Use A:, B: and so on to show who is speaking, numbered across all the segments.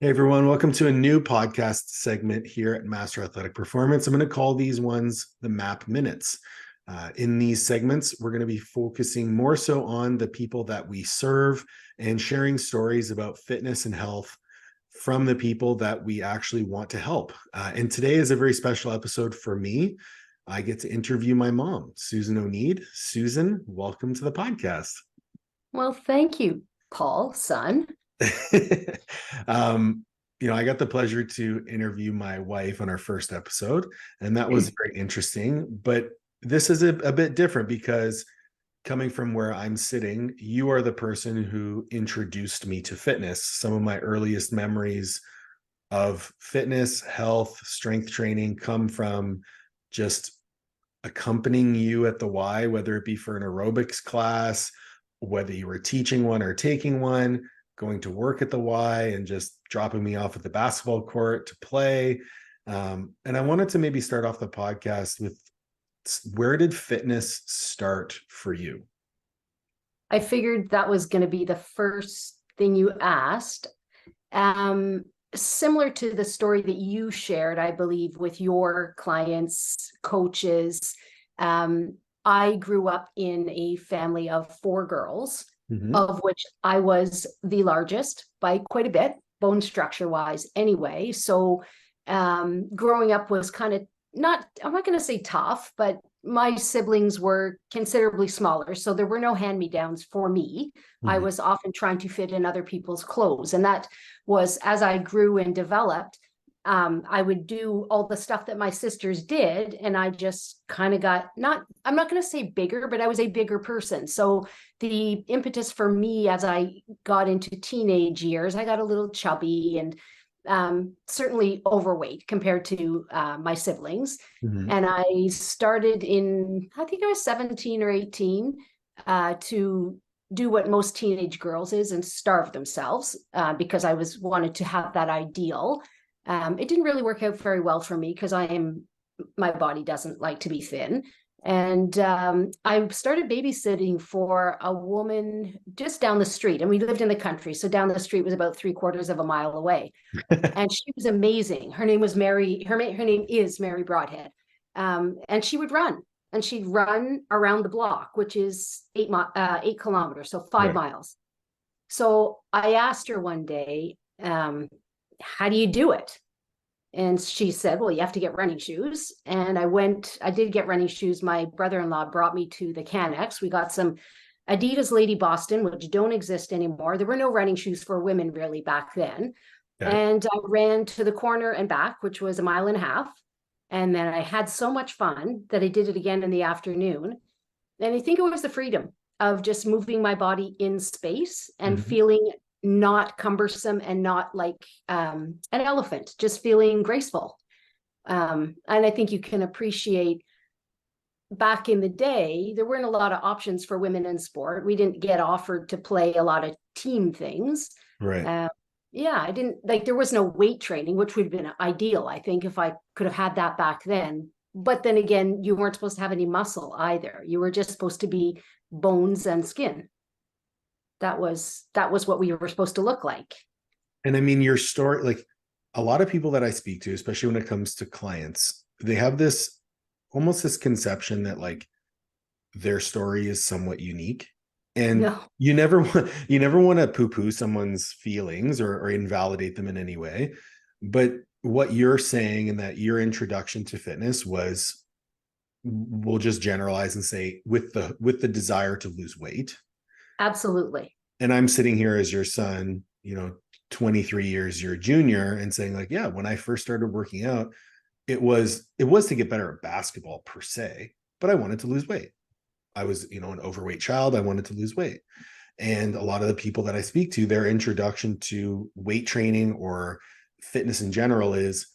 A: Hey everyone, welcome to a new podcast segment here at Master Athletic Performance. I'm going to call these ones the MAP Minutes. In these segments, we're going to be focusing more so on the people that we serve and sharing stories about fitness and health from the people that we actually want to help. And today is a very special episode for me. I get to interview my mom, Susan Oneid. Susan, welcome to the podcast.
B: Well, thank you, Paul, son.
A: I got the pleasure to interview my wife on our first episode, and that was very interesting. But this is a bit different because coming from where I'm sitting, you are the person who introduced me to fitness. Some of my earliest memories of fitness, health, strength training come from just accompanying you at the Y, whether it be for an aerobics class, whether you were teaching one or taking one, going to work at the Y and just dropping me off at the basketball court to play. And I wanted to maybe start off the podcast with, where did fitness start for you?
B: I figured that was going to be the first thing you asked. Similar to the story that you shared, I believe, with your clients, coaches. I grew up in a family of 4 girls, of which I was the largest by quite a bit, bone structure wise anyway. So growing up was kind of I'm not going to say tough, but my siblings were considerably smaller. So there were no hand-me-downs for me. I was often trying to fit in other people's clothes. And that was, as I grew and developed, I would do all the stuff that my sisters did. And I just kind of got I'm not going to say bigger, but I was a bigger person. So the impetus for me as I got into teenage years, I got a little chubby and certainly overweight compared to my siblings. And I started I think I was 17 or 18 to do what most teenage girls is and starve themselves because I wanted to have that ideal. It didn't really work out very well for me because my body doesn't like to be thin. And I started babysitting for a woman just down the street. And we lived in the country. So down the street was about 3/4 of a mile away. And she was amazing. Her name was Mary. Her name is Mary Broadhead. And she would run. And she'd run around the block, which is 8 kilometers, so 5 miles. So I asked her one day, how do you do it? And she said, well, you have to get running shoes. And I did get running shoes. My brother-in-law brought me to the Canex. We got some Adidas Lady Boston, which don't exist anymore. There were no running shoes for women really back then. Okay. And I ran to the corner and back, which was 1.5 miles. And then I had so much fun that I did it again in the afternoon. And I think it was the freedom of just moving my body in space and feeling not cumbersome and not like an elephant, just feeling graceful. And I think you can appreciate back in the day, there weren't a lot of options for women in sport. We didn't get offered to play a lot of team things.
A: Right.
B: I didn't there was no weight training, which would have been ideal, I think, if I could have had that back then. But then again, you weren't supposed to have any muscle either. You were just supposed to be bones and skin. That was what we were supposed to look like.
A: And I mean, your story, like a lot of people that I speak to, especially when it comes to clients, they have almost this conception that like their story is somewhat unique. And you never want to poo-poo someone's feelings or invalidate them in any way. But what you're saying and that your introduction to fitness was, we'll just generalize and say with the desire to lose weight. Absolutely. And I'm sitting here as your son, 23 years your junior, and saying like, yeah, when I first started working out, it was to get better at basketball per se, but I wanted to lose weight. I was, an overweight child. I wanted to lose weight. And a lot of the people that I speak to, their introduction to weight training or fitness in general is,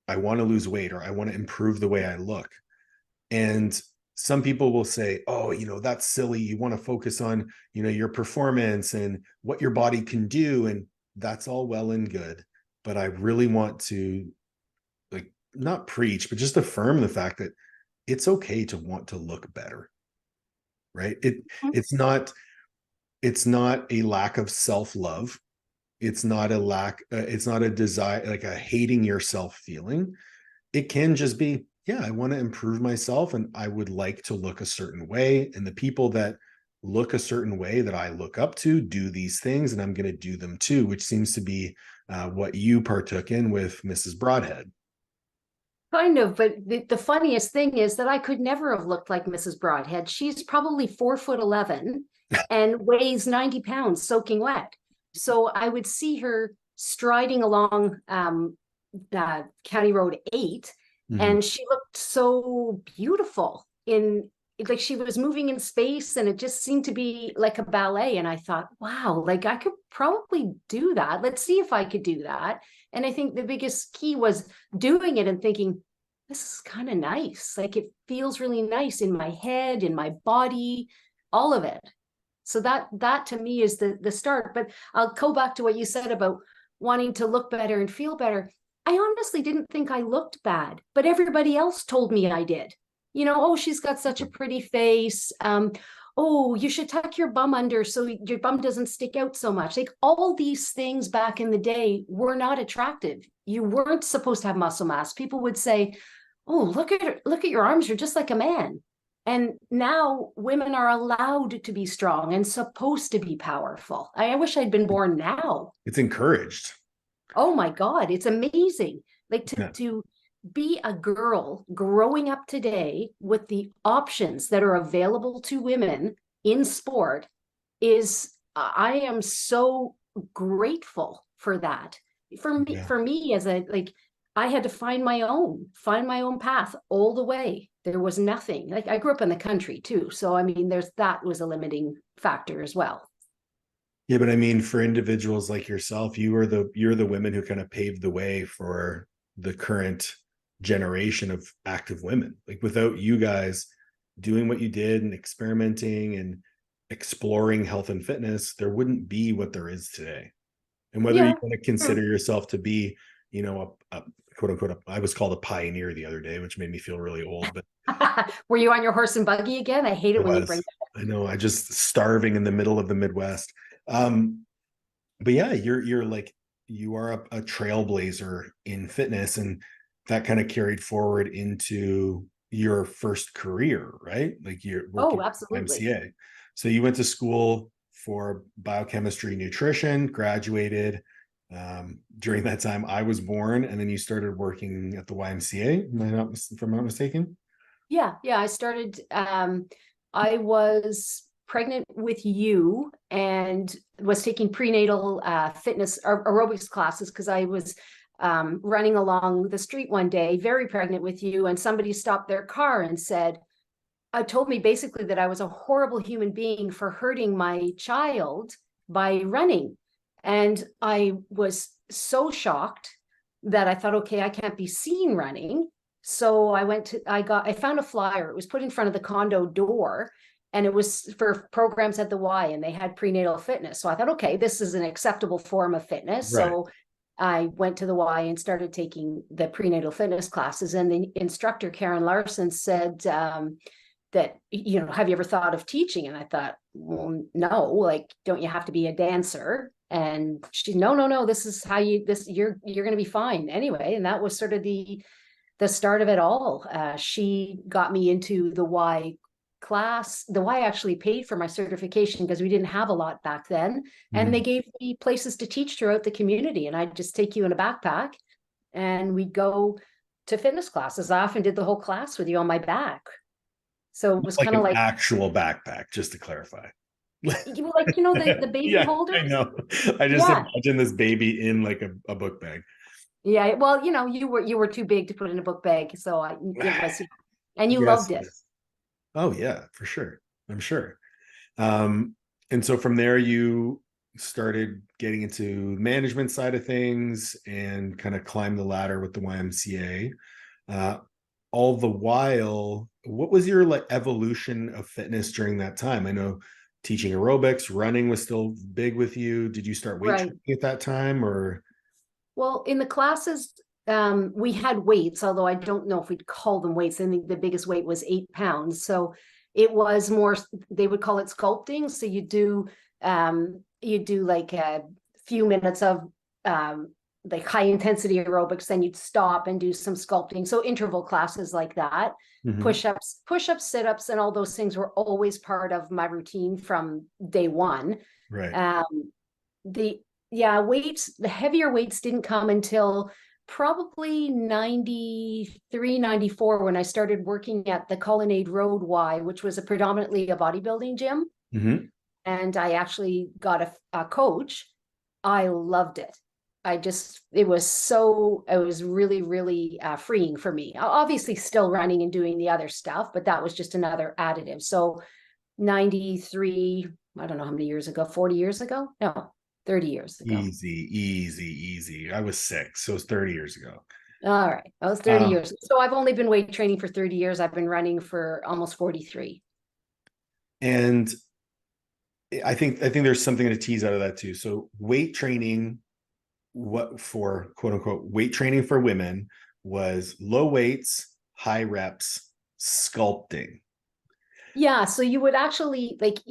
A: I want to lose weight or I want to improve the way I look. And some people will say, oh, that's silly. You want to focus on, your performance and what your body can do. And that's all well and good. But I really want to not preach, but just affirm the fact that it's okay to want to look better. Right. It's not a lack of self-love. It's not a lack, it's not a desire, like a hating yourself feeling. It can just be, yeah, I want to improve myself and I would like to look a certain way. And the people that look a certain way that I look up to do these things, and I'm going to do them too, which seems to be what you partook in with Mrs. Broadhead.
B: Kind of, but the funniest thing is that I could never have looked like Mrs. Broadhead. She's probably 4'11" and weighs 90 pounds soaking wet. So I would see her striding along County Road 8,
A: Mhm.
B: and she looked so beautiful in, like, she was moving in space, and it just seemed to be like a ballet. And I thought, wow, like I could probably do that. Let's see if I could do that. And I think the biggest key was doing it and thinking, this is kind of nice. Like it feels really nice in my head, in my body, all of it. So that to me is the start. But I'll go back to what you said about wanting to look better and feel better. I honestly didn't think I looked bad, but everybody else told me I did. You know, oh, she's got such a pretty face. Oh, you should tuck your bum under so your bum doesn't stick out so much. Like all these things back in the day were not attractive. You weren't supposed to have muscle mass. People would say, oh, look at your arms, you're just like a man. And now women are allowed to be strong and supposed to be powerful. I wish I'd been born now.
A: It's encouraged.
B: Oh my God, it's amazing. Like
A: Yeah.
B: to be a girl growing up today with the options that are available to women in sport is, I am so grateful for that.
A: Yeah.
B: For me as a, like, I had to find my own path all the way. There was nothing. Like I grew up in the country too. So I mean, that was a limiting factor as well.
A: Yeah, but I mean, for individuals like yourself, you're the women who kind of paved the way for the current generation of active women. Like without you guys doing what you did and experimenting and exploring health and fitness, there wouldn't be what there is today. And whether you
B: Yeah.
A: want to consider yourself to be, a quote unquote, I was called a pioneer the other day, which made me feel really old, but
B: Were you on your horse and buggy again? I hate
A: I
B: it when you bring
A: was. I know, I just starving in the middle of the Midwest. Um, but yeah, you're like you are a trailblazer in fitness, and that kind of carried forward into your first career, right? Like you're working
B: Oh,
A: at the
B: absolutely.
A: YMCA. So you went to school for biochemistry nutrition, graduated. During that time, I was born, and then you started working at the YMCA. Am I not, if I'm not mistaken?
B: Yeah, yeah. I started, I was pregnant with you and was taking prenatal fitness or aerobics classes because I was running along the street one day, very pregnant with you, and somebody stopped their car and said, told me basically that I was a horrible human being for hurting my child by running. And I was so shocked that I thought, okay, I can't be seen running. So I found a flyer. It was put in front of the condo door, and it was for programs at the Y, and they had prenatal fitness. So I thought, okay, this is an acceptable form of fitness.
A: Right.
B: So I went to the Y and started taking the prenatal fitness classes. And the instructor, Karen Larson, said, that, you know, have you ever thought of teaching? And I thought, well, no, like, don't you have to be a dancer? And she, no, this is how you're going to be fine anyway. And that was sort of the start of it all. She got me into the Y class. The Y actually paid for my certification because we didn't have a lot back then. And they
A: Mhm.
B: gave me places to teach throughout the community. And I'd just take you in a backpack and we'd go to fitness classes. I often did the whole class with you on my back. So it was
A: Like
B: kind of
A: an
B: like,
A: actual backpack, just to clarify.
B: you like, you know, the baby
A: Yeah, I
B: holders.
A: know. I just
B: Yeah.
A: imagine this baby in like a book bag.
B: Yeah. Well, you know, you were too big to put in a book bag. So it was, and you
A: Yes,
B: loved
A: it
B: it.
A: is. Oh yeah, for sure. I'm sure. And so from there you started getting into management side of things and kind of climbed the ladder with the YMCA. All the while, what was your like evolution of fitness during that time? I know teaching aerobics, running was still big with you. Did you start weight
B: Right.
A: training at that time or
B: Well, in the classes, we had weights, although I don't know if we'd call them weights. I think the biggest weight was 8 pounds. So it was more, they would call it sculpting. So you do like few minutes of like high intensity aerobics, then you'd stop and do some sculpting. So interval classes like that, push-ups, sit-ups, and all those things were always part of my routine from day one.
A: Right.
B: The weights, the heavier weights didn't come until probably 93, 94, when I started working at the Colonnade Road Y, which was predominantly a bodybuilding gym. And I actually got a coach. I loved it. It was really, really freeing for me. Obviously still running and doing the other stuff, but that was just another additive. So 93, I don't know how many years ago, 40 years ago? No, 30 years ago.
A: Easy. I was 6, so it was 30 years ago.
B: All right. That was 30 years. So I've only been weight training for 30 years. I've been running for almost 43.
A: And I think there's something to tease out of that too. So weight training, what for quote unquote weight training for women, was low weights, high reps, sculpting.
B: Yeah, so you would actually like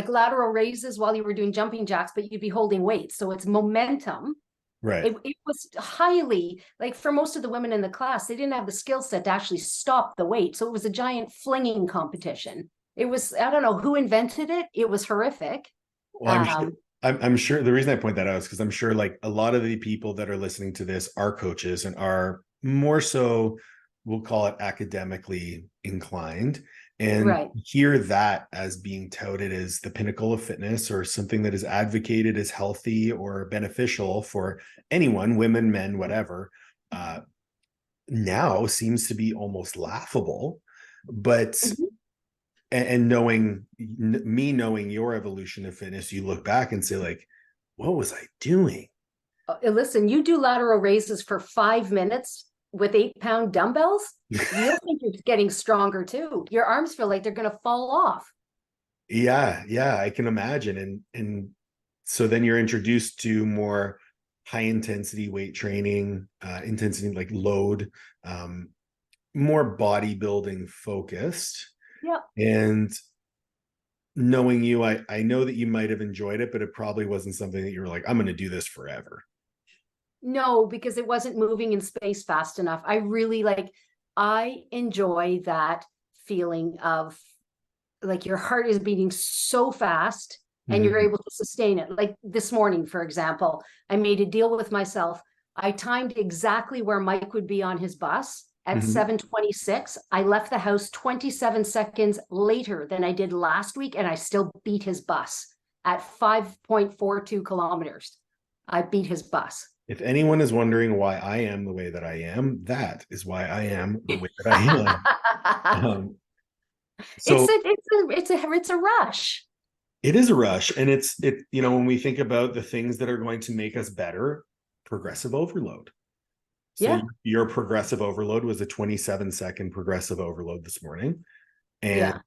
B: lateral raises while you were doing jumping jacks, but you'd be holding weights. So it's momentum.
A: Right.
B: It was highly, like, for most of the women in the class, they didn't have the skill set to actually stop the weight. So it was a giant flinging competition. It was, I don't know who invented it. It was horrific.
A: Well, I'm sure the reason I point that out is because I'm sure like a lot of the people that are listening to this are coaches and are more so, we'll call it, academically inclined, and hear that as being touted as the pinnacle of fitness or something that is advocated as healthy or beneficial for anyone, women, men, whatever, now seems to be almost laughable. But and knowing your evolution of fitness, you look back and say, like, what was I doing?
B: Listen, you do lateral raises for 5 minutes with 8-pound dumbbells, you'll think you're getting stronger too. Your arms feel like they're going to fall off.
A: Yeah, I can imagine. And so then you're introduced to more high intensity weight training, intensity like load, more bodybuilding focused.
B: Yeah.
A: And knowing you, I know that you might have enjoyed it, but it probably wasn't something that you were like, I'm going to do this forever.
B: No, because it wasn't moving in space fast enough. I enjoy that feeling of like your heart is beating so fast and you're able to sustain it. Like this morning, for example, I made a deal with myself. I timed exactly where Mike would be on his bus at 7:26. I left the house 27 seconds later than I did last week, and I still beat his bus at 5.42 kilometers. I beat his bus.
A: If anyone is wondering why I am the way that I am, that is why I am the way that I am. So
B: it's a rush.
A: It is a rush. And when we think about the things that are going to make us better, progressive overload. So your progressive overload was a 27-second progressive overload this morning. And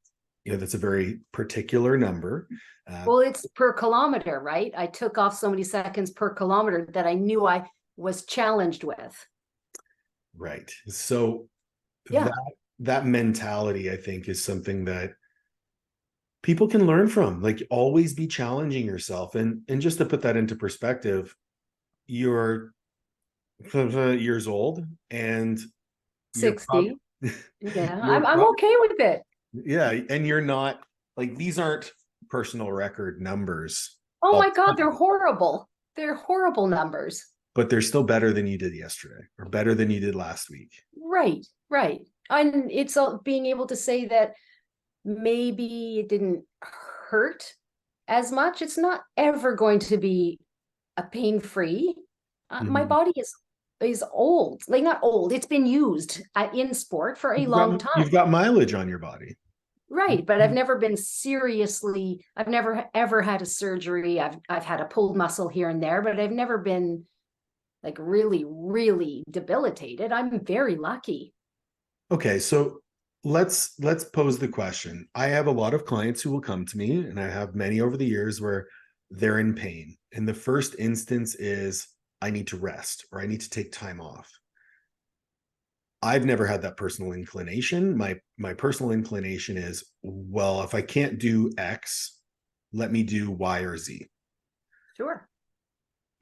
A: that's a very particular number.
B: Well, it's per kilometer, right? I took off so many seconds per kilometer that I knew I was challenged with.
A: Right. So that mentality, I think, is something that people can learn from. Like, always be challenging yourself. And just to put that into perspective, you're years old and
B: 60. I'm okay with it.
A: Yeah. And you're not like, these aren't personal record numbers.
B: Oh my God, they're horrible. They're horrible numbers.
A: But they're still better than you did yesterday or better than you did last week.
B: Right. And it's being able to say that maybe it didn't hurt as much. It's not ever going to be a pain-free. My body is old, like not old. It's been used in sport for a long time.
A: You've got mileage on your body.
B: Right. But I've never been I've never ever had a surgery. I've had a pulled muscle here and there, but I've never been like really, really debilitated. I'm very lucky.
A: Okay. So let's pose the question. I have a lot of clients who will come to me, and I have many over the years, where they're in pain. And the first instance is, I need to rest or I need to take time off. I've never had that personal inclination. My personal inclination is, well, if I can't do X, let me do Y or Z.
B: Sure.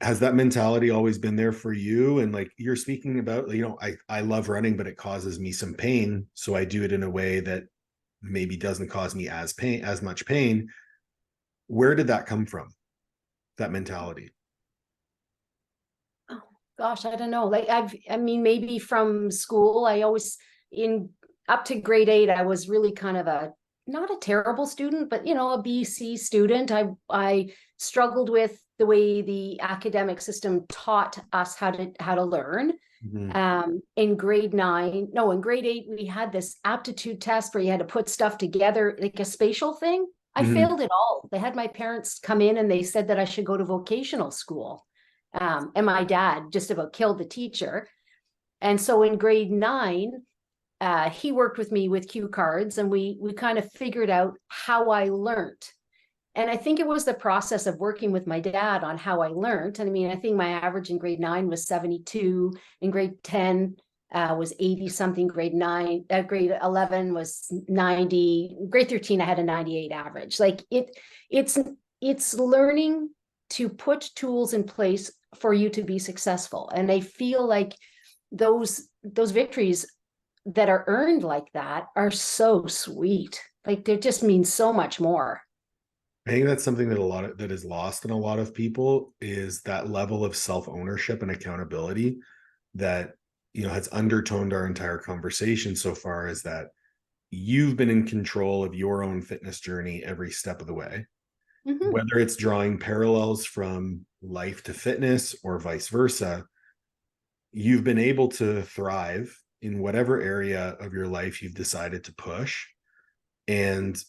A: has that mentality always been there for you? And like you're speaking about, I love running, but it causes me some pain. So I do it in a way that maybe doesn't cause me as much pain. Where did that come from? That mentality?
B: Oh gosh, I don't know. Like I mean, maybe from school, I always in up to grade 8, I was really kind of a not a terrible student, but a BC student. I struggled with the way the academic system taught us how to learn.
A: Mm-hmm.
B: In grade 9, no, in grade 8, we had this aptitude test where you had to put stuff together, like a spatial thing. I
A: Mm-hmm.
B: failed it all. They had my parents come in and they said that I should go to vocational school. And my dad just about killed the teacher. And so in grade 9, he worked with me with cue cards, and we kind of figured out how I learned. And I think it was the process of working with my dad on how I learned. And I mean, I think my average in grade 9 was 72. In grade 10 was 80 something. Grade 11 was 90. Grade 13, I had a 98 average. Like it's learning to put tools in place for you to be successful. And I feel like those victories that are earned like that are so sweet. Like they just mean so much more.
A: I think that's something that is lost in a lot of people, is that level of self-ownership and accountability that has undertoned our entire conversation so far, is that you've been in control of your own fitness journey every step of the way,
B: Mm-hmm.
A: whether it's drawing parallels from life to fitness or vice versa. You've been able to thrive in whatever area of your life you've decided to push, and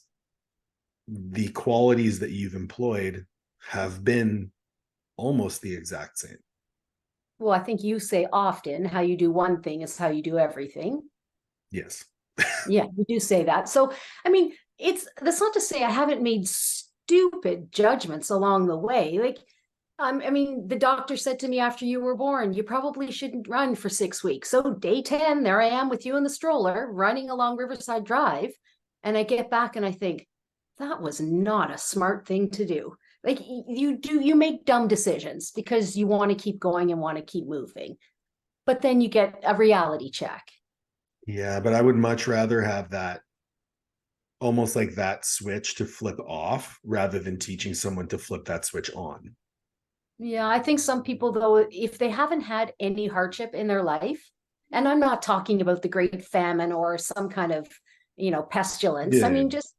A: the qualities that you've employed have been almost the exact same.
B: Well, I think you say often how you do one thing is how you do everything.
A: Yes.
B: Yeah, you do say that. So, I mean, that's not to say I haven't made stupid judgments along the way. Like, I mean, the doctor said to me after you were born, you probably shouldn't run for 6 weeks. So, day 10, there I am with you in the stroller running along Riverside Drive. And I get back and I think, that was not a smart thing to do. Like, you make dumb decisions because you want to keep going and want to keep moving. But then you get a reality check.
A: Yeah, but I would much rather have that, almost like that switch to flip off, rather than teaching someone to flip that switch on.
B: Yeah, I think some people, though, if they haven't had any hardship in their life, and I'm not talking about the Great Famine or some kind of, pestilence. I
A: Yeah.
B: mean, just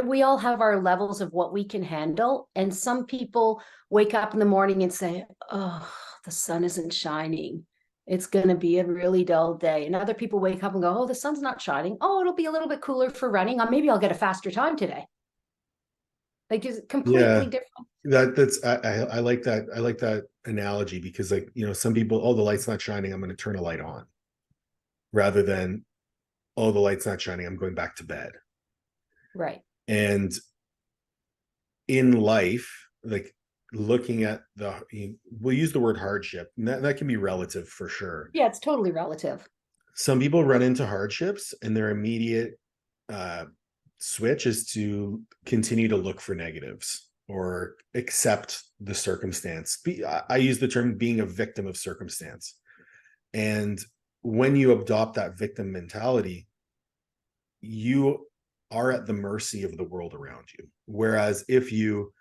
B: we all have our levels of what we can handle. And some people wake up in the morning and say, oh, the sun isn't shining. It's going to be a really dull day. And other people wake up and go, oh, the sun's not shining. Oh, it'll be a little bit cooler for running. Maybe I'll get a faster time today. Like, just completely
A: Yeah.
B: different.
A: That's I like that. I like that analogy, because like, some people, oh, the light's not shining, I'm going to turn a light on, rather than, oh, the light's not shining, I'm going back to bed.
B: Right.
A: And in life, like, looking at we'll use the word hardship, and that can be relative for sure.
B: Yeah, it's totally relative.
A: Some people run into hardships and their immediate uh, switch is to continue to look for negatives or accept the circumstance. I use the term being a victim of circumstance. And when you adopt that victim mentality, you are at the mercy of the world around you. Whereas if you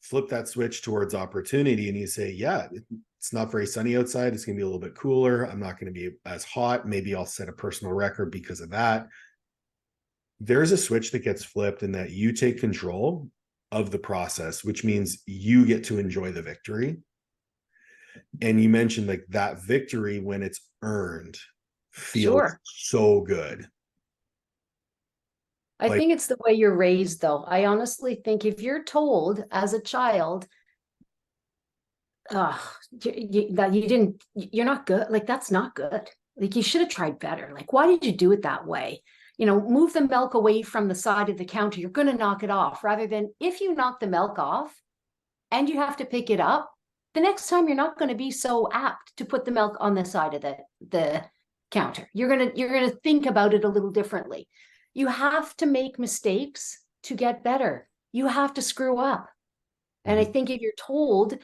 A: flip that switch towards opportunity and you say, yeah, it's not very sunny outside, it's going to be a little bit cooler, I'm not going to be as hot, maybe I'll set a personal record because of that. There's a switch that gets flipped, and that you take control of the process, which means you get to enjoy the victory. And you mentioned like that victory, when it's earned, feels
B: Sure.
A: so good.
B: I
A: Like,
B: think it's the way you're raised, though. I honestly think if you're told as a child, that you're not good, like that's not good. Like you should have tried better. Like, why did you do it that way? Move the milk away from the side of the counter. You're going to knock it off, rather than if you knock the milk off and you have to pick it up, the next time you're not going to be so apt to put the milk on the side of the counter. You're going to think about it a little differently. You have to make mistakes to get better. You have to screw up. And I think if you're told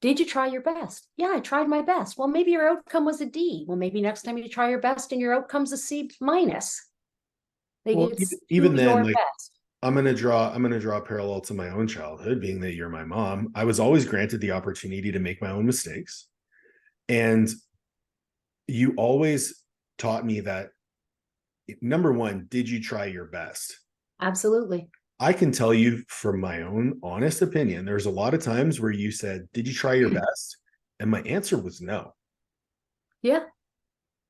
B: Did you try your best? Yeah, I tried my best. Well, maybe your outcome was a D. Well, maybe next time you try your best and your outcome's a C minus. Like,
A: Well,
B: it's do
A: even then,
B: your
A: like
B: best.
A: I'm gonna draw a parallel to my own childhood, being that you're my mom. I was always granted the opportunity to make my own mistakes. And you always taught me that, number one, did you try your best?
B: Absolutely.
A: I can tell you from my own honest opinion, there's a lot of times where you said, did you try your best? And my answer was no.
B: Yeah.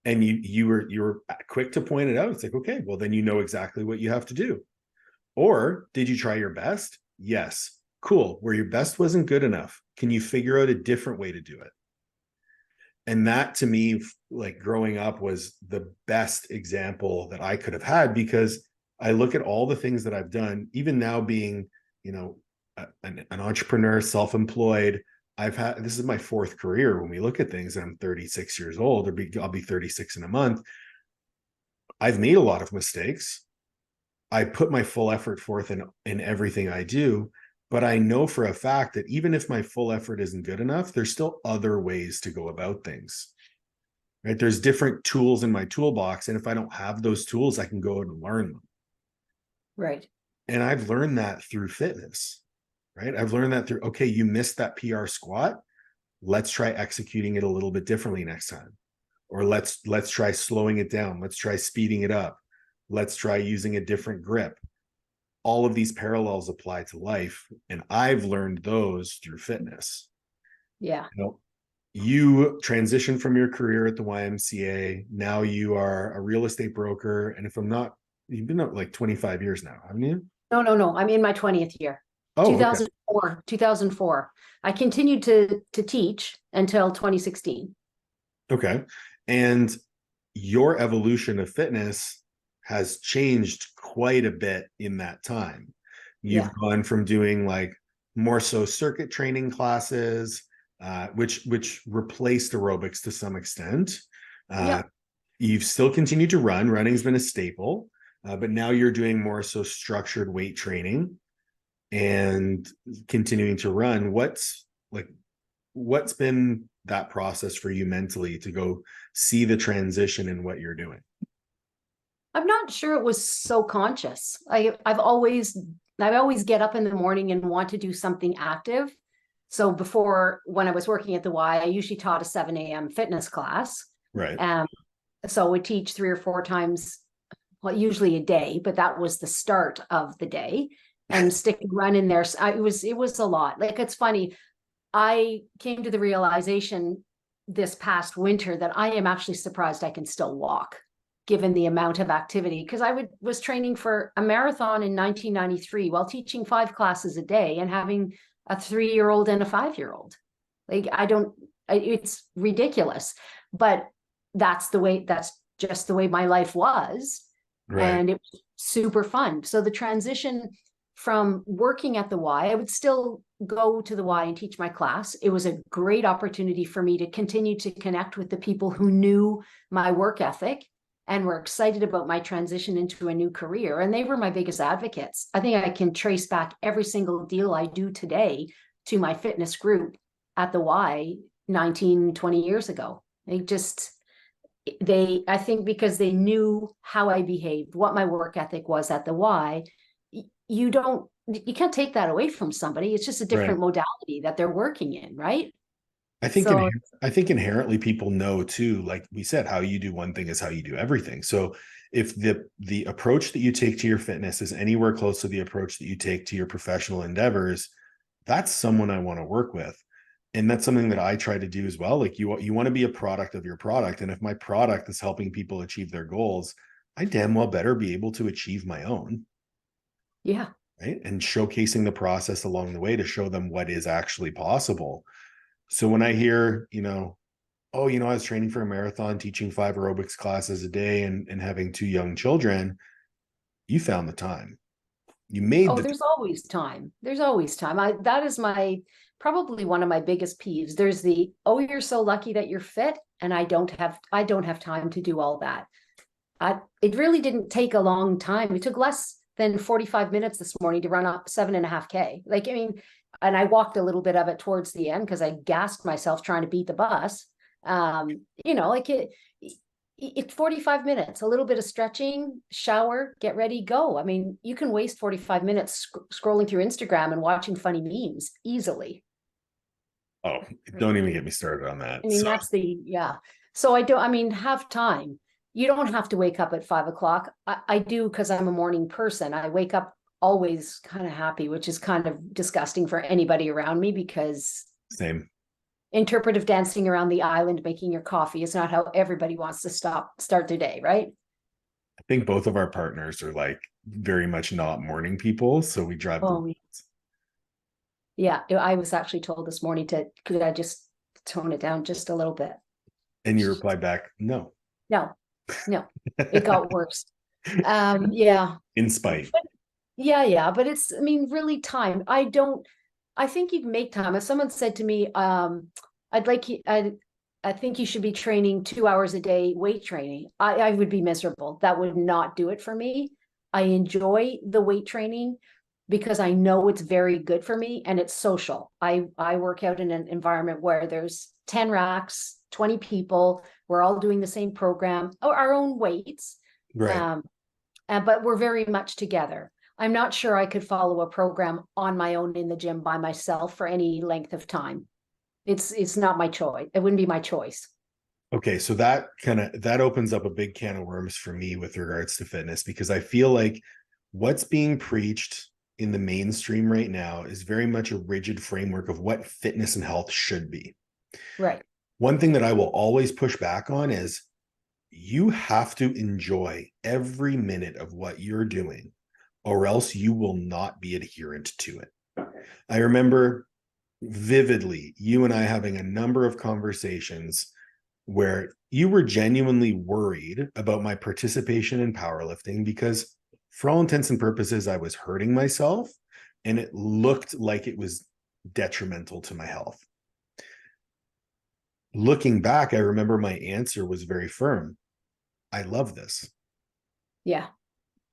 A: And you were quick to point it out. It's like, okay, well, then you know exactly what you have to do. Or did you try your best? Yes. Cool. Where your best wasn't good enough, can you figure out a different way to do it? And that, to me, like growing up, was the best example that I could have had, because I look at all the things that I've done, even now being, you know, an entrepreneur, self-employed. This is my fourth career. When we look at things, and I'm 36 years old, I'll be 36 in a month. I've made a lot of mistakes. I put my full effort forth in everything I do, but I know for a fact that even if my full effort isn't good enough, there's still other ways to go about things. Right? There's different tools in my toolbox, and if I don't have those tools, I can go out and learn them.
B: Right.
A: And I've learned that through fitness. Right? I've learned that through, okay, you missed that PR squat. Let's try executing it a little bit differently next time. Or let's try slowing it down. Let's try speeding it up. Let's try using a different grip. All of these parallels apply to life, and I've learned those through fitness.
B: Yeah.
A: You know, you transitioned from your career at the YMCA. Now you are a real estate broker, and if I'm not, you've been up like 25 years now, haven't you?
B: No, no, no. I'm in my 20th year.
A: Oh, okay.
B: 2004, 2004. I continued to teach until 2016.
A: Okay. And your evolution of fitness has changed quite a bit in that time. You've
B: Yeah.
A: gone from doing like more so circuit training classes, which replaced aerobics to some extent. Uh,
B: Yep.
A: you've still continued to run. Running's been a staple, but now you're doing more so structured weight training and continuing to run. What's been that process for you mentally to go see the transition in what you're doing?
B: I'm not sure it was so conscious. I always get up in the morning and want to do something active. So before, when I was working at the Y, I usually taught a 7 a.m. fitness class.
A: Right.
B: Um, so we teach 3 or 4 times, well, usually a day, but that was the start of the day. And stick and run in there. It was a lot. Like, it's funny. I came to the realization this past winter that I am actually surprised I can still walk, given the amount of activity. Because was training for a marathon in 1993 while teaching 5 classes a day and having a 3-year-old and a 5-year-old. Like, it's ridiculous. But that's just the way my life was.
A: Right.
B: And it was super fun. So the transition from working at the Y, I would still go to the Y and teach my class. It was a great opportunity for me to continue to connect with the people who knew my work ethic and were excited about my transition into a new career. And they were my biggest advocates. I think I can trace back every single deal I do today to my fitness group at the Y 19, 20 years ago. I think because they knew how I behaved, what my work ethic was at the Y, you can't take that away from somebody. It's just a
A: Right.
B: different modality that they're working in, right?
A: I think
B: So,
A: I think inherently people know too, like we said, how you do one thing is how you do everything. So if the approach that you take to your fitness is anywhere close to the approach that you take to your professional endeavors, that's someone I want to work with. And that's something that I try to do as well. Like you want to be a product of your product. And if my product is helping people achieve their goals, I damn well better be able to achieve my own.
B: yeah.
A: Right. And showcasing the process along the way to show them what is actually possible. So when I hear, oh, I was training for a marathon, teaching 5 aerobics classes a day and having 2 young children, you found the time. You made
B: Oh,
A: the
B: there's always time. There's always time. That is probably one of my biggest peeves. There's oh, you're so lucky that you're fit, and I don't have time to do all that. It really didn't take a long time. It took less than 45 minutes this morning to run up 7.5K. Like, I mean, and I walked a little bit of it towards the end because I gassed myself trying to beat the bus. Like it's 45 minutes, a little bit of stretching, shower, get ready, go. I mean, you can waste 45 minutes scrolling through Instagram and watching funny memes easily.
A: Oh, don't even get me started on that.
B: I mean, yeah. So have time. You don't have to wake up at 5 o'clock. I do because I'm a morning person. I wake up always kind of happy, which is kind of disgusting for anybody around me because
A: Same.
B: interpretive dancing around the island, making your coffee is not how everybody wants to start their day, right?
A: I think both of our partners are like very much not morning people. So we drive them.
B: Yeah. I was actually told this morning could I just tone it down just a little bit?
A: And you replied back, no.
B: No, it got worse. Yeah.
A: In spite.
B: Yeah. But it's, really time. I think you'd make time. If someone said to me, I think you should be training 2 hours a day, weight training, I would be miserable. That would not do it for me. I enjoy the weight training because I know it's very good for me and it's social. I work out in an environment where there's 10 racks, 20 people. We're all doing the same program, our own weights.
A: Right.
B: But we're very much together. I'm not sure I could follow a program on my own in the gym by myself for any length of time. It's not my choice. It wouldn't be my choice.
A: Okay, so that opens up a big can of worms for me with regards to fitness, because I feel like what's being preached in the mainstream right now is very much a rigid framework of what fitness and health should be.
B: Right.
A: One thing that I will always push back on is you have to enjoy every minute of what you're doing, or else you will not be adherent to it. I remember vividly you and I having a number of conversations where you were genuinely worried about my participation in powerlifting because, for all intents and purposes, I was hurting myself and it looked like it was detrimental to my health. Looking back, I remember my answer was very firm. I love this.
B: Yeah.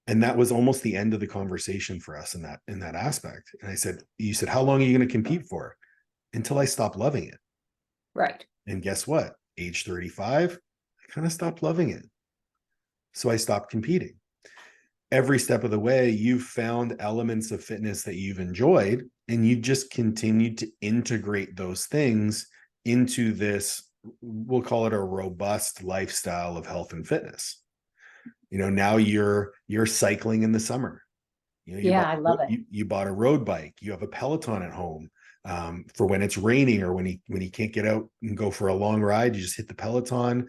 A: And that was almost the end of the conversation for us in that aspect. And I said, you said, how long are you going to compete for? Until I stop loving it.
B: Right.
A: And guess what? Age 35, I kind of stopped loving it. So I stopped competing. Every step of the way, you've found elements of fitness that you've enjoyed, and you just continued to integrate those things into this, we'll call it a robust lifestyle of health and fitness. Now you're cycling in the summer.
B: I love it.
A: You bought a road bike. You have a Peloton at home for when it's raining or when you can't get out and go for a long ride. You just hit the Peloton.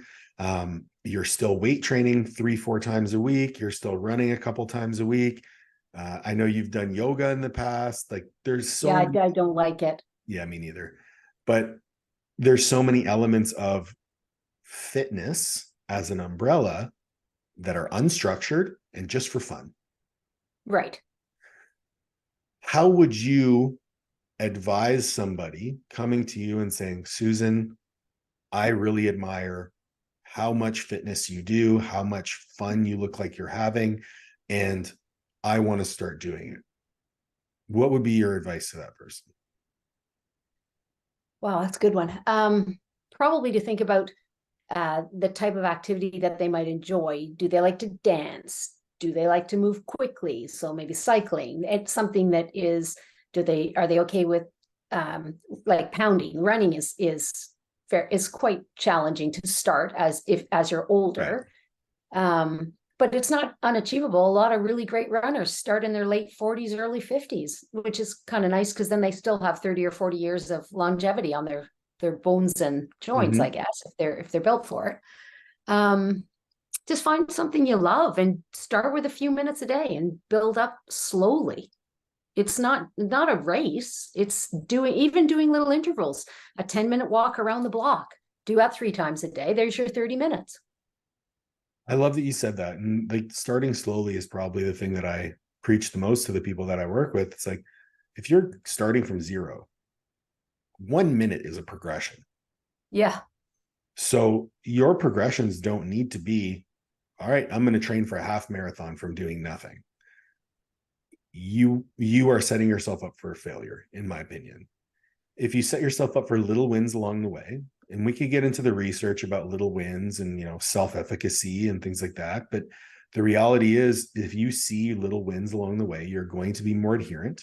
A: You're still weight training 3-4 times a week. You're still running a couple times a week. I know you've done yoga in the past. Like there's so many...
B: I don't like it.
A: Yeah, me neither. But there's so many elements of fitness as an umbrella that are unstructured and just for fun.
B: Right.
A: How would you advise somebody coming to you and saying, Susan, I really admire how much fitness you do, how much fun you look like you're having, and I want to start doing it? What would be your advice to that person?
B: Wow, that's a good one. Probably to think about the type of activity that they might enjoy. Do they like to dance? Do they like to move quickly? So maybe cycling. It's something that is, are they okay with like pounding? Running is quite challenging to start as you're older. Right. But it's not unachievable. A lot of really great runners start in their late 40s, early 50s, which is kind of nice because then they still have 30 or 40 years of longevity on their bones and joints, I guess, if they're built for it. Just find something you love and start with a few minutes a day and build up slowly. It's not a race. It's doing little intervals, a 10-minute walk around the block. Do that 3 times a day. There's your 30 minutes.
A: I love that you said that. And like starting slowly is probably the thing that I preach the most to the people that I work with. It's like, if you're starting from 0, 1 minute is a progression.
B: Yeah.
A: So your progressions don't need to be, all right, I'm going to train for a half marathon from doing nothing. you are setting yourself up for failure, in my opinion. If you set yourself up for little wins along the way, and we could get into the research about little wins and, self-efficacy and things like that, but the reality is, if you see little wins along the way, you're going to be more adherent.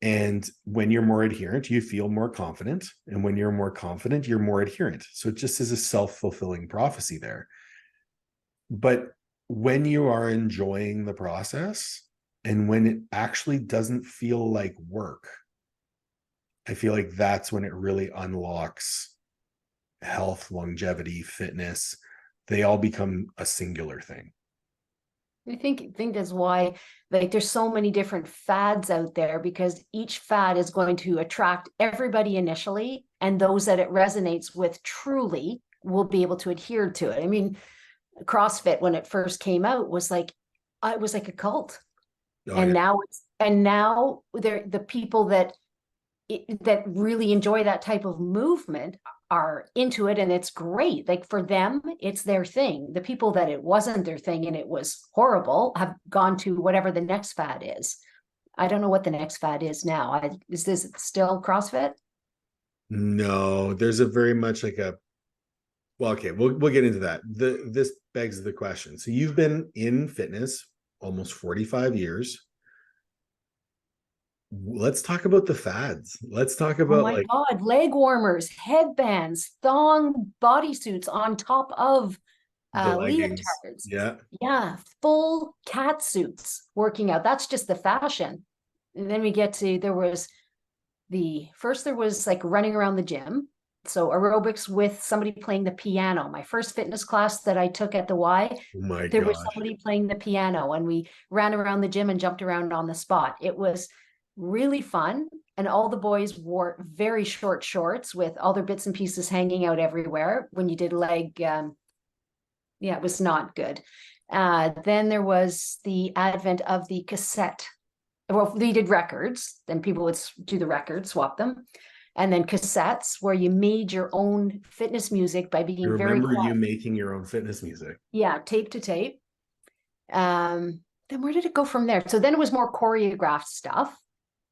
A: And when you're more adherent, you feel more confident. And when you're more confident, you're more adherent. So it just is a self-fulfilling prophecy there. But when you are enjoying the process and when it actually doesn't feel like work, I feel like that's when it really unlocks health, longevity, fitness. They all become a singular thing.
B: I think that's why, like, there's so many different fads out there, because each fad is going to attract everybody initially, and those that it resonates with truly will be able to adhere to it. I mean, CrossFit, when it first came out, was like, it was like a cult.
A: Oh,
B: And
A: yeah.
B: now they're the people that really enjoy that type of movement are into it, and it's great. Like, for them, it's their thing. The people that it wasn't their thing and it was horrible have gone to whatever the next fad is. I don't know what the next fad is now. Is this still CrossFit?
A: No, there's a very much like a, well, okay, we'll get into that. This begs the question. So you've been in fitness almost 45 years. Let's talk about the fads. Let's talk
B: Oh
A: about
B: my
A: like
B: God, leg warmers, headbands, thong bodysuits on top of
A: the leggings.
B: leotards.
A: Yeah.
B: Yeah, full cat suits working out. That's just the fashion. And then we get to, there was like running around the gym. So aerobics with somebody playing the piano. My first fitness class that I took at the Y,
A: Oh my
B: there was
A: gosh.
B: somebody playing the piano, and we ran around the gym and jumped around on the spot. It was really fun. And all the boys wore very short shorts with all their bits and pieces hanging out everywhere. When you did leg, yeah, it was not good. Then there was the advent of the cassette. Well, they did records, then people would do the records, swap them. And then cassettes, where you made your own fitness music by
A: I
B: being very
A: remember you
B: quiet.
A: making your own fitness music.
B: Yeah, tape to tape. Then where did it go from there? So then it was more choreographed stuff.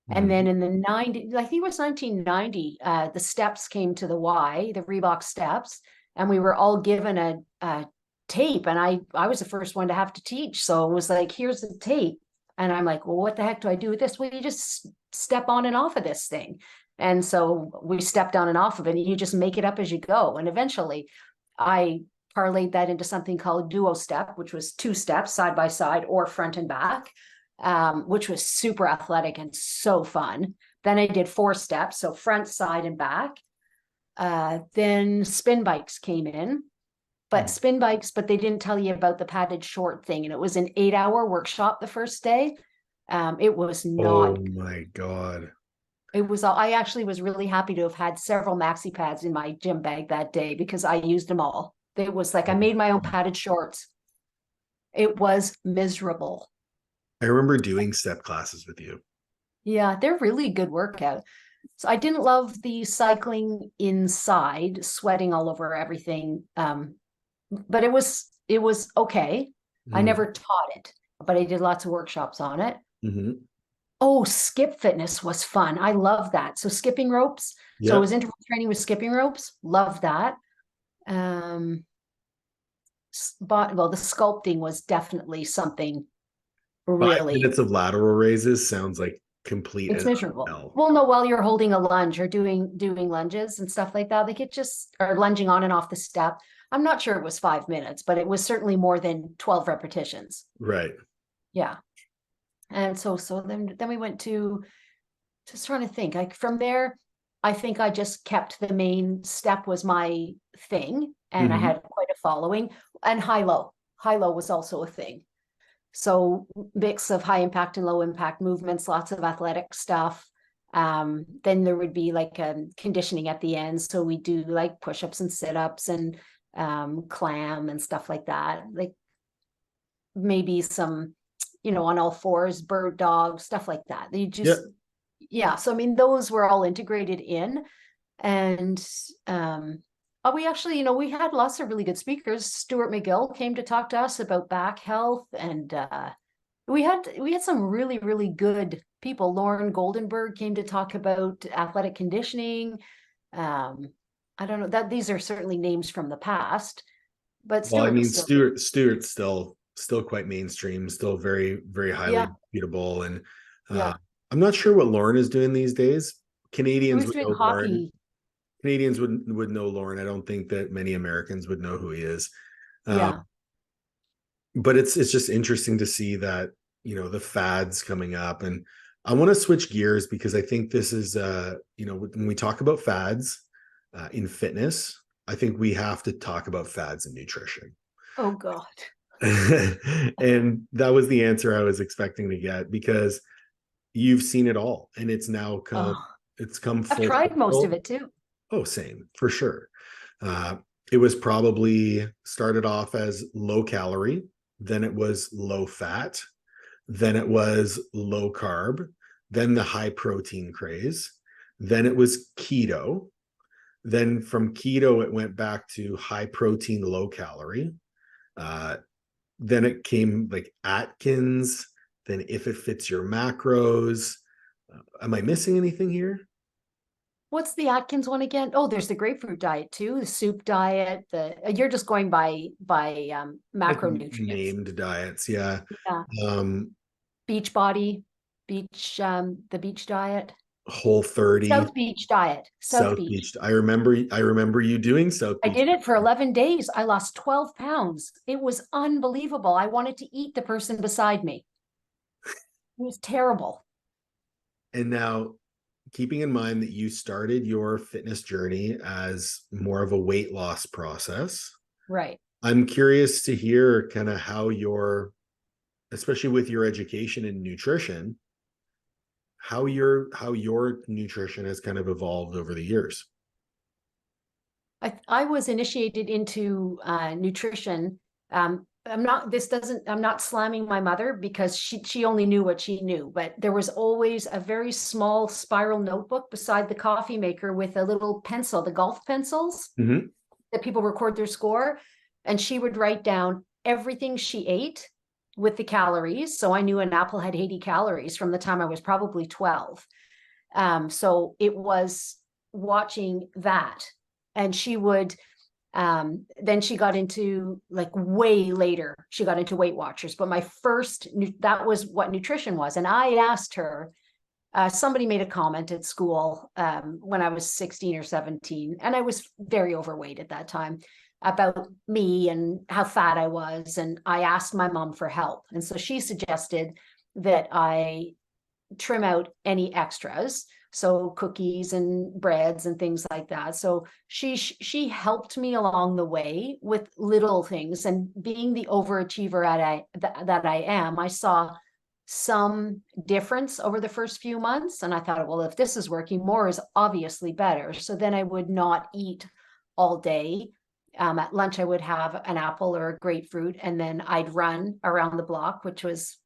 B: And then
A: Mhm.
B: in the 90s, I think it was 1990, the steps came to the Y, the Reebok steps, and we were all given a tape. And I was the first one to have to teach. So it was like, here's the tape. And I'm like, well, what the heck do I do with this? Well, you just step on and off of this thing. And so we stepped on and off of it, and you just make it up as you go. And eventually I parlayed that into something called duo step, which was 2 steps side by side or front and back, which was super athletic and so fun. Then I did 4 steps, so front, side, and back. Then spin bikes came in, but they didn't tell you about the padded short thing. And it was an 8-hour workshop the first day. It was
A: Oh
B: not,
A: my God.
B: I actually was really happy to have had several maxi pads in my gym bag that day, because I used them all. It was like I made my own padded shorts. It was miserable.
A: I remember doing step classes with you.
B: Yeah, they're really good workout. So I didn't love the cycling inside, sweating all over everything. But it was okay. I
A: Mm-hmm.
B: never taught it, but I did lots of workshops on it.
A: Mm-hmm.
B: Oh, skip fitness was fun. I love that. So skipping ropes. So it
A: Yep.
B: was interval training with skipping ropes. Love that. Well, the sculpting was definitely something
A: 5 minutes
B: really.
A: of lateral raises sounds like complete
B: It's
A: and
B: miserable.
A: hell.
B: Well, no, while you're holding a lunge or doing lunges and stuff like that, they could just, or lunging on and off the step. I'm not sure it was 5 minutes, but it was certainly more than 12 repetitions.
A: Right.
B: Yeah. And so then we went to, just trying to think, like from there, I think I just kept the main step was my thing, and I
A: Mm-hmm.
B: had quite a following. And high low was also a thing. So mix of high impact and low impact movements, lots of athletic stuff. Then there would be like conditioning at the end. So we do like push-ups and sit-ups and clam and stuff like that. Like maybe some, on all fours, bird dog, stuff like that. You
A: Yep.
B: just, yeah. So I mean, those were all integrated in. And we actually, we had lots of really good speakers. Stuart McGill came to talk to us about back health, and We had some really, really good people. Lauren Goldenberg came to talk about athletic conditioning. Um, I don't know that these are certainly names from the past, but
A: Well, I
B: Stuart was
A: mean,
B: still good.
A: Stewart's still quite mainstream, still very, very highly
B: Yeah,
A: reputable. And uh,
B: yeah.
A: I'm not sure what Lauren is doing these days.
B: He
A: Canadians
B: was
A: would
B: doing
A: know Lauren.
B: hockey.
A: Canadians would know Lauren. I don't think that many Americans would know who he is. Um,
B: Yeah.
A: but it's just interesting to see that, the fads coming up. And I want to switch gears because I think this is when we talk about fads in fitness, I think we have to talk about fads in nutrition.
B: Oh God.
A: And that was the answer I was expecting to get, because you've seen it all, and
B: Oh,
A: it's come
B: I've
A: full
B: tried most of
A: circle.
B: it too.
A: Oh, same, for sure. uh, it was probably started off as low calorie, then it was low fat, then it was low carb, then the high protein craze, then it was keto, then from keto it went back to high protein low calorie. uh, then it came like Atkins, then if it fits your macros. Am I missing anything here?
B: What's the Atkins one again? Oh, there's the grapefruit diet too, the soup diet. The you're just going by
A: Like
B: macronutrients.
A: named diets, yeah.
B: Yeah.
A: um
B: Beach body, the beach diet.
A: Whole 30.
B: South Beach diet. South
A: South
B: Beach.
A: Beach, I remember you doing South
B: I
A: Beach.
B: did it for 11 days. I lost 12 pounds. It was unbelievable. I wanted to eat the person beside me. It was terrible.
A: And now, keeping in mind that you started your fitness journey as more of a weight loss process,
B: Right.
A: I'm curious to hear kind of how especially with your education in nutrition, how your nutrition has kind of evolved over the years.
B: I was initiated into nutrition. I'm not slamming my mother because she only knew what she knew, but there was always a very small spiral notebook beside the coffee maker with a little pencil, the golf pencils
A: Mm-hmm.
B: that people record their score. And she would write down everything she ate with the calories. So I knew an apple had 80 calories from the time I was probably 12. So it was watching that. And she would, then she got into like way later, she got into Weight Watchers. But that was what nutrition was. And I asked her, somebody made a comment at school when I was 16 or 17, and I was very overweight at that time, about me and how fat I was. And I asked my mom for help. And so she suggested that I trim out any extras, so cookies and breads and things like that. So she helped me along the way with little things. And being the overachiever that I am, I saw some difference over the first few months, and I thought, well, if this is working, more is obviously better. So then I would not eat all day. At lunch I would have an apple or a grapefruit, and then I'd run around the block, which was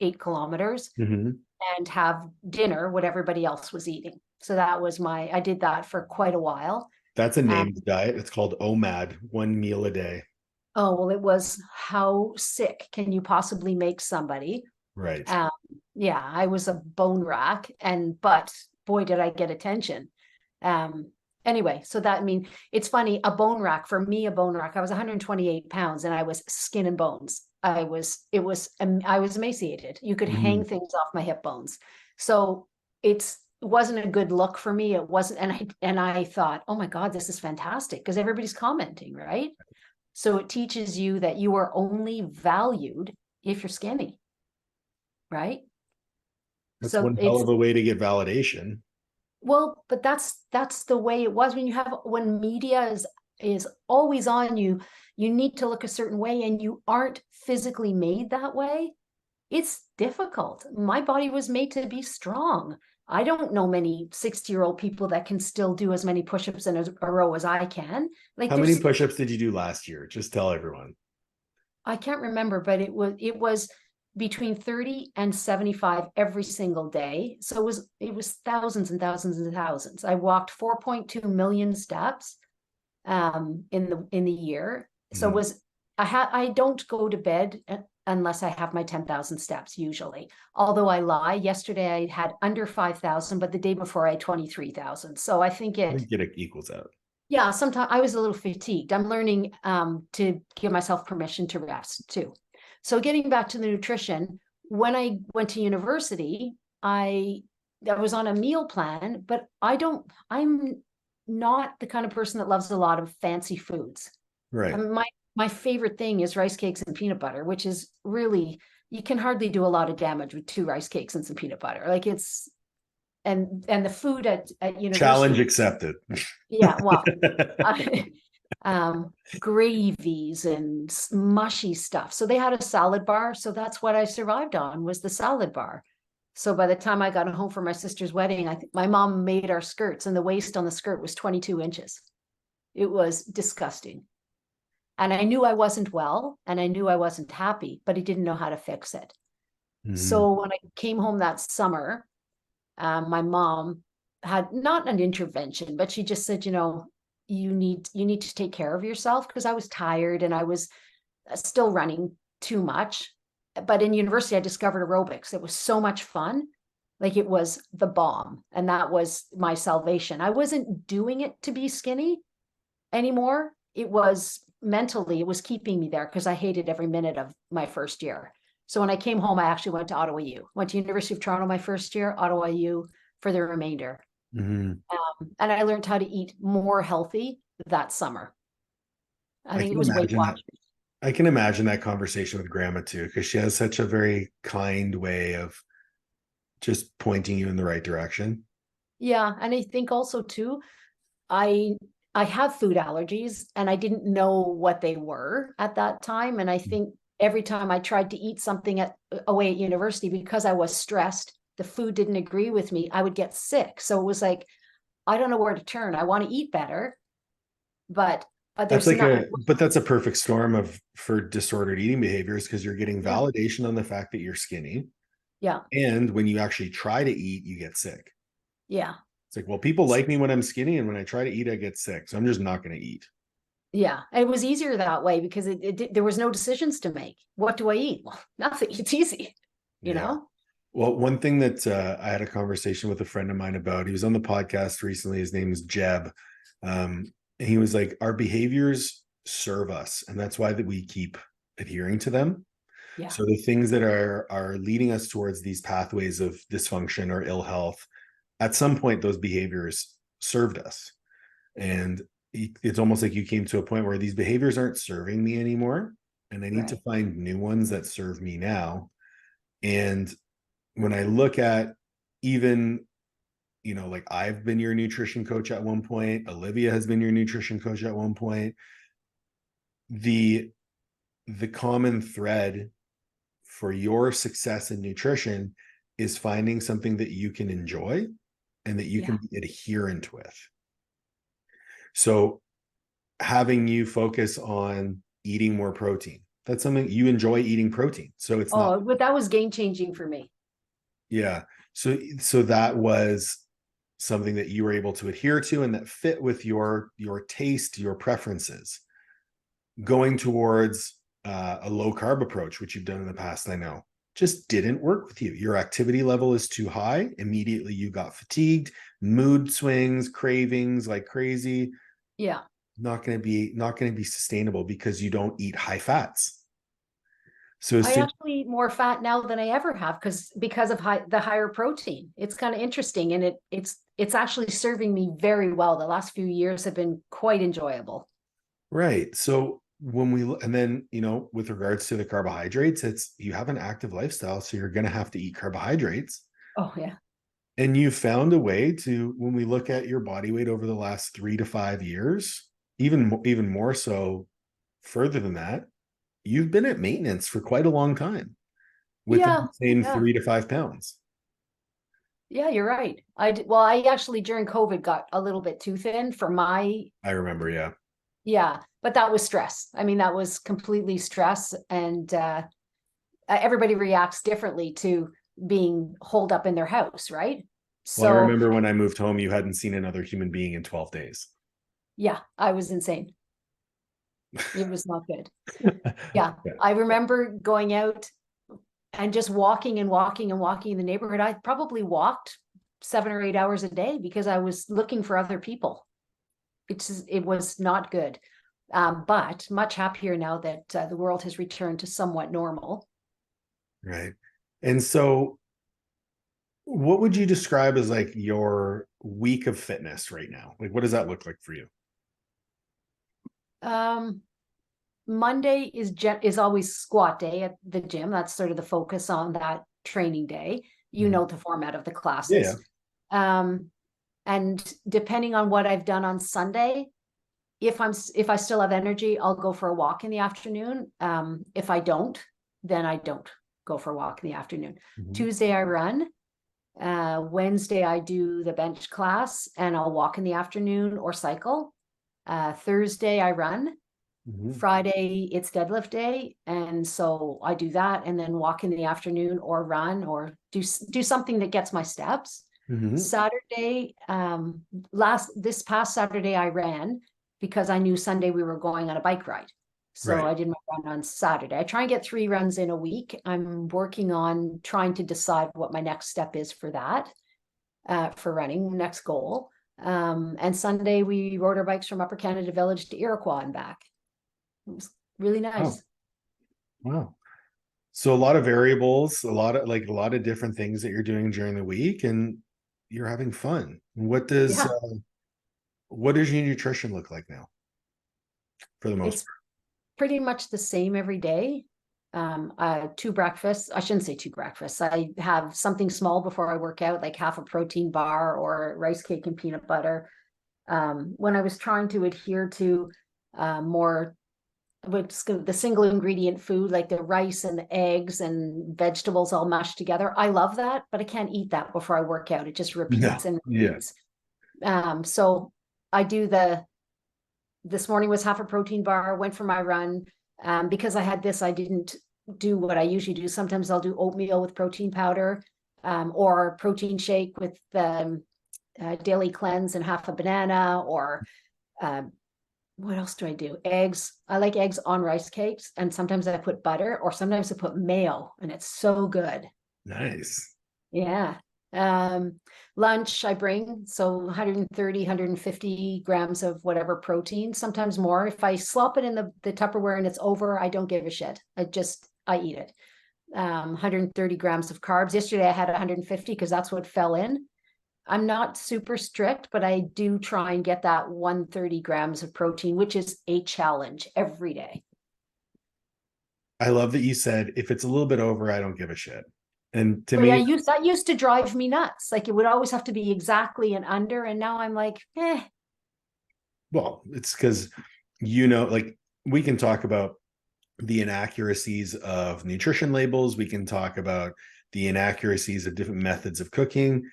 B: 8 kilometers,
A: Mm-hmm.
B: and have dinner what everybody else was eating. So I did that for quite a while.
A: That's a
B: Um,
A: named diet. It's called OMAD, 1 meal a day.
B: oh, well, it was, how sick can you possibly make somebody?
A: Right.
B: Um, yeah, I was a bone rack, but boy, did I get attention. Um, anyway, so that, I mean, it's funny, a bone rack, for me, a bone rack, I was 128 pounds and I was skin and bones. I was emaciated. You could
A: Mm-hmm.
B: hang things off my hip bones. So it wasn't a good look for me. It wasn't, and I thought, oh my God, this is fantastic because everybody's commenting, right? So it teaches you that you are only valued if you're skinny, right?
A: That's
B: So
A: one hell
B: it's,
A: of a way to get validation.
B: well, but that's the way it was when media is always on you. You need to look a certain way and you aren't physically made that way. It's difficult. My body was made to be strong. I don't know many 60-year-old people that can still do as many push-ups in a row as I can. Like
A: How many
B: there's
A: push-ups did you do last year? Just tell everyone.
B: I can't remember, but it was between 30 and 75 every single day. So it was thousands and thousands and thousands. I walked 4.2 million steps in the year. So it
A: Mhm.
B: was I don't go to bed unless I have my 10,000 steps usually. Although I lie, yesterday I had under 5,000, but the day before I had 23,000. So I think
A: I think it equals out.
B: yeah, sometimes I was a little fatigued. I'm learning to give myself permission to rest too. So getting back to the nutrition, when I went to university, I was on a meal plan, but I'm not the kind of person that loves a lot of fancy foods. I
A: Right.
B: mean, my favorite thing is rice cakes and peanut butter, which is really, you can hardly do a lot of damage with 2 rice cakes and some peanut butter. Like it's, and the food at
A: Challenge
B: university,
A: accepted.
B: yeah, well, gravies and mushy stuff. So they had a salad bar. So that's what I survived on, was the salad bar. So by the time I got home for my sister's wedding, I think my mom made our skirts, and the waist on the skirt was 22 inches. It was disgusting. And I knew I wasn't well, and I knew I wasn't happy, but I didn't know how to fix it.
A: Mhm.
B: So when I came home that summer, my mom had not an intervention, but she just said, you need to take care of yourself, because I was tired and I was still running too much. But in university, I discovered aerobics. It was so much fun. Like it was the bomb. And that was my salvation. I wasn't doing it to be skinny anymore. It was mentally, it was keeping me there because I hated every minute of my first year. So when I came home, I actually went to Ottawa U, went to University of Toronto my first year, Ottawa U for the remainder.
A: Mhm.
B: And I learned how to eat more healthy that summer. I
A: I
B: think it
A: can
B: was Weight
A: imagine that.
B: Watchers.
A: I can imagine that conversation with grandma too, because she has such a very kind way of just pointing you in the right direction.
B: Yeah, and I think also too, I I have food allergies and I didn't know what they were at that time. And I think every time I tried to eat something away at university, because I was stressed, the food didn't agree with me, I would get sick. So it was like, I don't know where to turn. I want to eat better, but
A: That's
B: there's not.
A: but that's a perfect storm of for disordered eating behaviors because you're getting
B: Yeah,
A: validation on the fact that you're skinny.
B: yeah,
A: And when you actually try to eat, you get sick.
B: yeah,
A: It's like, well, people like me when I'm skinny, and when I try to eat, I get sick. So I'm just not going to eat.
B: yeah. It was easier that way because there was no decisions to make. What do I eat? Well, nothing. It's easy, you
A: Yeah.
B: know?
A: Well, one thing that I had a conversation with a friend of mine about, he was on the podcast recently. His name is Jeb. And he was like, our behaviors serve us. And that's why that we keep adhering to them.
B: Yeah,
A: So the things that are leading us towards these pathways of dysfunction or ill health, at some point, those behaviors served us. And it's almost like you came to a point where these behaviors aren't serving me anymore. And I need to
B: right.
A: find new ones that serve me now. And when I look at even, like I've been your nutrition coach at one point, Olivia has been your nutrition coach at one point, the the common thread for your success in nutrition is finding something that you can enjoy and that you
B: Yeah.
A: can be adherent with. So having you focus on eating more protein, that's something you enjoy, eating protein. So it's not,
B: Oh, but that was game changing for me.
A: yeah. So that was something that you were able to adhere to and that fit with your taste, your preferences. Going towards a low carb approach, which you've done in the past, I know, just didn't work with you. Your activity level is too high. Immediately you got fatigued, mood swings, cravings like crazy.
B: Yeah.
A: Not going to be sustainable because you don't eat high fats. So as
B: I
A: soon
B: actually eat more fat now than I ever have because of the higher protein. It's kind of interesting, and it's actually serving me very well. The last few years have been quite enjoyable.
A: right. So when we and then with regards to the carbohydrates, it's you have an active lifestyle, so you're going to have to eat carbohydrates.
B: Oh yeah.
A: And you found a way to, when we look at your body weight over the last 3 to 5 years, even more so further than that, you've been at maintenance for quite a long time within
B: Yeah.
A: the same
B: Yeah.
A: 3 to 5 pounds.
B: Yeah, you're right. Well, I actually during COVID got a little bit too thin for my,
A: I remember, yeah.
B: yeah, but that was stress. I mean, that was completely stress, and everybody reacts differently to being holed up in their house, right?
A: Well, I
B: So
A: remember when I moved home, you hadn't seen another human being in 12 days.
B: yeah, I was insane. It was not good. Yeah. I remember going out and just walking and walking and walking in the neighborhood. I probably walked 7 or 8 hours a day because I was looking for other people. It was not good. But much happier now that the world has returned to somewhat normal.
A: Right. And so what would you describe as like your week of fitness right now? Like, what does that look like for you?
B: Um, Monday is always squat day at the gym. That's sort of the focus on that training day. You
A: Mhm.
B: know the format of the
A: Yeah, yeah.
B: classes. Um, and depending on what I've done on Sunday, if I still have energy, I'll go for a walk in the afternoon. If I don't, then I don't go for a walk in the afternoon.
A: Mhm.
B: Tuesday I run. Wednesday I do the bench class and I'll walk in the afternoon or cycle. Thursday I run.
A: Mhm.
B: Friday it's deadlift day, and so I do that and then walk in the afternoon or run or do something that gets my steps.
A: Mhm.
B: Saturday, this past Saturday I ran because I knew Sunday we were going on a bike ride. So
A: Right.
B: I did my run on Saturday. I try and get 3 runs in a week. I'm working on trying to decide what my next step is for that, for running, next goal. And Sunday we rode our bikes from Upper Canada Village to Iroquois and back. It was really
A: Oh,
B: nice.
A: wow. So a lot of variables, a lot of different things that you're doing during the week, and you're having fun.
B: Yeah,
A: What does your nutrition look like now, for the most
B: it's pretty much the same every day. Two breakfasts. I shouldn't say two breakfasts. I have something small before I work out, like half a protein bar or rice cake and peanut butter. When I was trying to adhere to more with the single ingredient food, like the rice and the eggs and vegetables all mashed together, I love that, but I can't eat that before I work out. It just
A: No.
B: repeats and
A: Yeah.
B: repeats. So I do this morning was half a protein bar, went for my run. Because I had this, I didn't do what I usually do. Sometimes I'll do oatmeal with protein powder, or protein shake with the daily cleanse and half a banana, or uh, what else do I do? Eggs. I like eggs on rice cakes, and sometimes I put butter, or sometimes I put mayo, and it's so good.
A: Nice.
B: Yeah. Um, Lunch I bring, so 130, 150 grams of whatever protein, sometimes more. If I slop it in the Tupperware and it's over, I don't give a shit. I eat it. 130 grams of carbs. Yesterday I had 150 because that's what fell in. I'm not super strict, but I do try and get that 130 grams of protein, which is a challenge every day.
A: I love that you said if it's a little bit over, I don't give a shit. And to
B: But yeah,
A: me,
B: that used to drive me nuts. Like it would always have to be exactly and under. And now I'm like,
A: well, it's because like we can talk about the inaccuracies of nutrition labels. We can talk about the inaccuracies of different methods of cooking.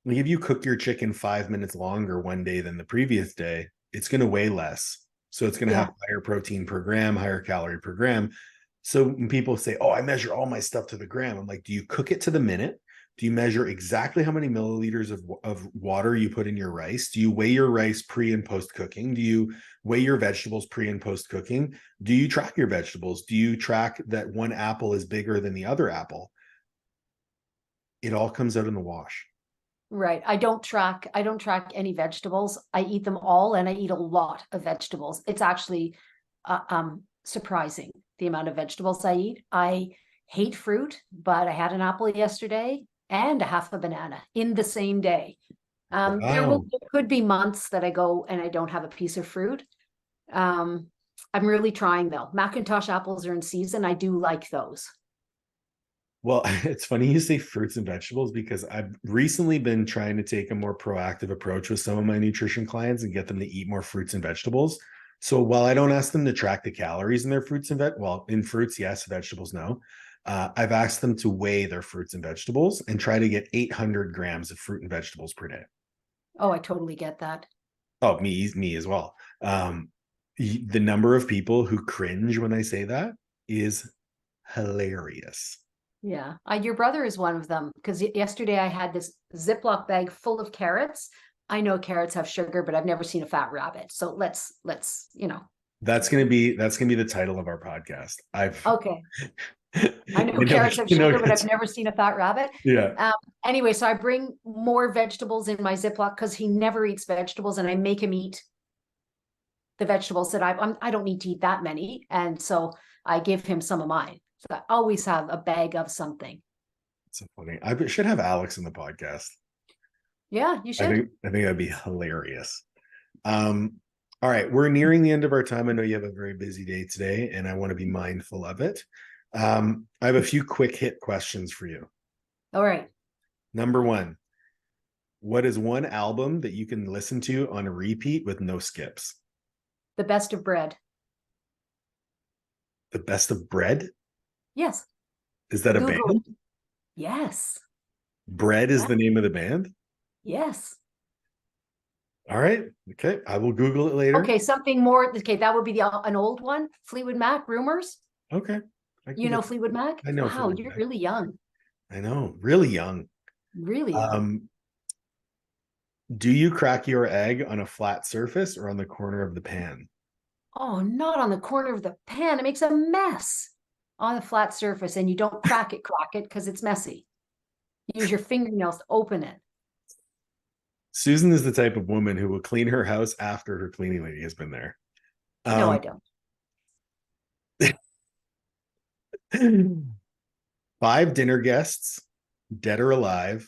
A: Like if you cook your chicken 5 minutes longer one day than the previous day, it's going to weigh less. So it's going to
B: yeah,
A: have higher protein per gram, higher calorie per gram. So when people say, "Oh, I measure all my stuff to the gram," I'm like, "Do you cook it to the minute? Do you measure exactly how many milliliters of water you put in your rice? Do you weigh your rice pre and post cooking? Do you weigh your vegetables pre and post cooking? Do you track your vegetables? Do you track that one apple is bigger than the other apple?" It all comes out in the wash.
B: right. I don't track any vegetables. I eat them all and I eat a lot of vegetables. It's actually surprising the amount of vegetables I eat. I hate fruit, but I had an apple yesterday and a half a banana in the same day.
A: Wow.
B: There could be months that I go and I don't have a piece of fruit. Um, I'm really trying though. Macintosh apples are in season. I do like those.
A: Well, it's funny you say fruits and vegetables because I've recently been trying to take a more proactive approach with some of my nutrition clients and get them to eat more fruits and vegetables. So while I don't ask them to track the calories in their fruits and in fruits, yes, vegetables, no. I've asked them to weigh their fruits and vegetables and try to get 800 grams of fruit and vegetables per day.
B: Oh, I totally get that.
A: Oh, me as well. The number of people who cringe when I say that is hilarious.
B: Yeah. Your know is one of them because yesterday I had this Ziploc bag full of carrots. I know carrots have sugar, but I've never seen a fat rabbit. So let's.
A: That's gonna be the title of our podcast.
B: Okay. I know
A: I know,
B: carrots have
A: you know,
B: sugar, but I've never seen a fat rabbit.
A: yeah.
B: Anyway, so I bring more vegetables in my Ziploc because he never eats vegetables, and I make him eat the vegetables that I don't need to eat that many, and so I give him some of mine. So I always have a bag of something.
A: It's so funny. I should have Alex in the podcast.
B: Yeah, you should.
A: I think that'd be hilarious. Um, all right, we're nearing the end of our time. I know you have a very busy day today, and I want to be mindful of it. I have a few quick hit questions for you.
B: All right.
A: Number one, what is one album that you can listen to on a repeat with no skips?
B: The Best of Bread.
A: The Best of Bread?
B: Yes.
A: Is that a
B: Google
A: band?
B: it. Yes.
A: Bread is
B: Yeah.
A: the name of the band?
B: Yes.
A: All right. Okay. I will Google it later.
B: Okay, something more. Okay, that would be an old one. Fleetwood Mac, Rumors.
A: Okay.
B: You know Fleetwood Mac?
A: I know
B: Wow,
A: Fleetwood
B: you're
A: Mac.
B: really young.
A: I know. Really young.
B: Really young.
A: Do you crack your egg on a flat surface or on the corner of the pan?
B: Oh, not on the corner of the pan. It makes a mess on the flat surface, and you don't crack it because it's messy. Use your fingernails to open it.
A: Susan is the type of woman who will clean her house after her cleaning lady has been there.
B: No, I don't.
A: 5 dinner guests, dead or alive,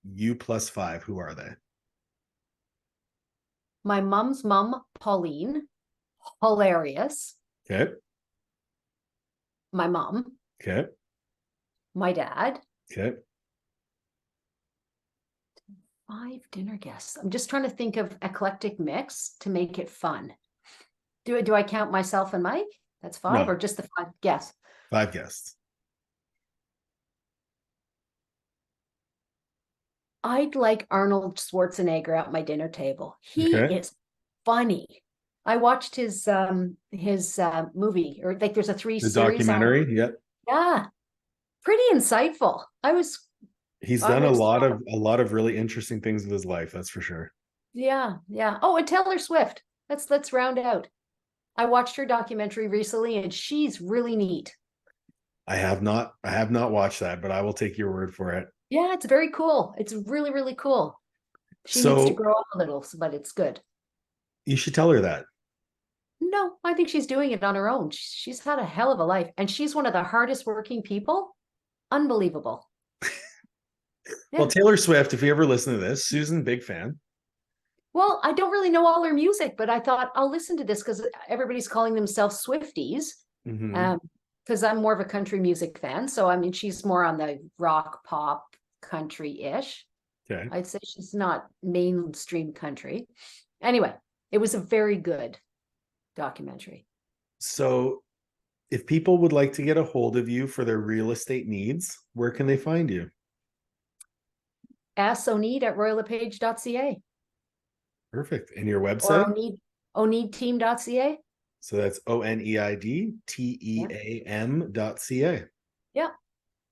A: you plus 5. Who are they?
B: My mom's mom, Pauline, hilarious.
A: Okay.
B: My mom,
A: Okay.
B: my dad.
A: Okay.
B: 5 dinner guests. I'm just trying to think of eclectic mix to make it fun. Do I count myself and Mike? That's 5,
A: No.
B: or just the 5 guests?
A: 5 guests.
B: I'd like Arnold Schwarzenegger at my dinner table. He
A: Okay.
B: is funny. I watched his movie, or like there's a 3
A: The
B: series
A: documentary.
B: on.
A: Yep.
B: Yeah, pretty insightful.
A: He's
B: I
A: done a
B: was
A: lot of really interesting things with his life, that's for sure.
B: Yeah. Oh, and Taylor Swift. Let's round out. I watched her documentary recently, and she's really neat.
A: I have not watched that, but I will take your word for it.
B: Yeah, it's very cool. It's really, really cool. She needs to grow up a little, but it's good.
A: You should tell her that.
B: No, I think she's doing it on her own. She's had a hell of a life, and she's one of the hardest working people. Unbelievable.
A: Well, Taylor Swift, if you ever listen to this, Susan, big fan.
B: Well, I don't really know all her music, but I thought I'll listen to this because everybody's calling themselves Swifties. Because I'm more of a country music fan. So, I mean, she's more on the rock, pop, country-ish.
A: Okay.
B: I'd say she's not mainstream country. Anyway, it was a very good documentary.
A: So if people would like to get a hold of you for their real estate needs, where can they find you?
B: Ask Oneid at royallepage.ca.
A: Perfect. And your website?
B: Or oneidteam.ca.
A: So that's ONEIDTEAM.ca.
B: Yeah.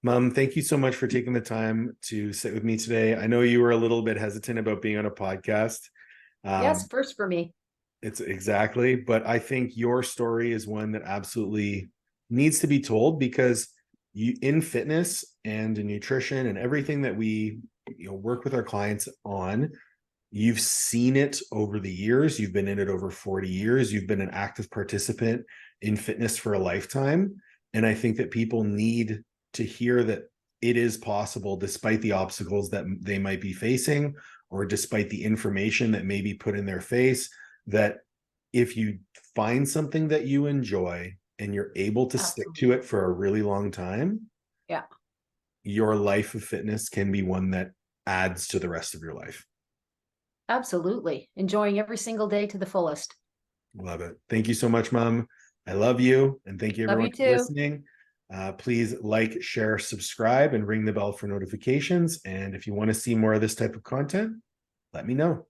A: Mom, thank you so much for taking the time to sit with me today. I know you were a little bit hesitant about being on a podcast.
B: Yes, first for me.
A: It's exactly, but I think your story is one that absolutely needs to be told, because you, in fitness and in nutrition and everything that we work with our clients on, you've seen it over the years. You've been in it over 40 years. You've been an active participant in fitness for a lifetime. And I think that people need to hear that it is possible, despite the obstacles that they might be facing, or despite the information that may be put in their face, that if you find something that you enjoy and you're able to stick to it for a really long time,
B: yeah,
A: your life of fitness can be one that adds to the rest of your life.
B: Absolutely. Enjoying every single day to the fullest.
A: Love it. Thank you so much, Mom. I love you. And thank you, everyone, for listening. Please like, share, subscribe, and ring the bell for notifications. And if you want to see more of this type of content, let me know.